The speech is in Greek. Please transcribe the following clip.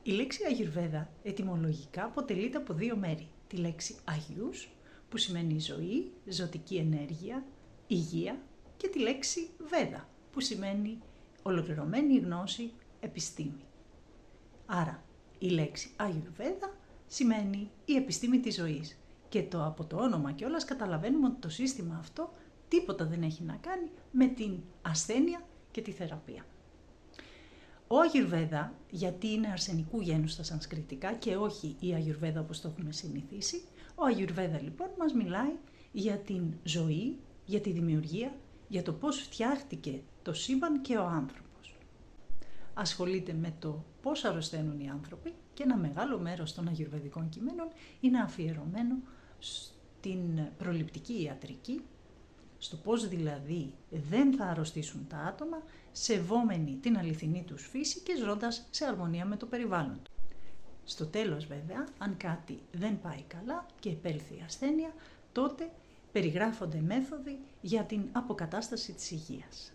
Η λέξη Αγιουρβέδα ετυμολογικά αποτελείται από δύο μέρη. Τη λέξη Αγιούς, που σημαίνει ζωή, ζωτική ενέργεια, υγεία, και τη λέξη Βέδα, που σημαίνει ολοκληρωμένη γνώση, επιστήμη. Άρα, η λέξη Αγιουρβέδα σημαίνει η επιστήμη της ζωής. Και από το όνομα κιόλας καταλαβαίνουμε ότι το σύστημα αυτό τίποτα δεν έχει να κάνει με την ασθένεια και τη θεραπεία. Ο Αγιουρβέδα, γιατί είναι αρσενικού γένους στα σανσκριτικά και όχι η Αγιουρβέδα όπως το έχουμε συνηθίσει, ο Αγιουρβέδα λοιπόν μας μιλάει για την ζωή, για τη δημιουργία, για το πώς φτιάχτηκε το σύμπαν και ο άνθρωπος. Ασχολείται με το πώς αρρωσταίνουν οι άνθρωποι και ένα μεγάλο μέρος των αγιουρβεδικών κειμένων είναι αφιερωμένο στην προληπτική ιατρική, στο πώς δηλαδή δεν θα αρρωστήσουν τα άτομα, σεβόμενοι την αληθινή τους φύση και ζώντας σε αρμονία με το περιβάλλον. Στο τέλος βέβαια, αν κάτι δεν πάει καλά και επέλθει η ασθένεια, τότε περιγράφονται μέθοδοι για την αποκατάσταση της υγείας.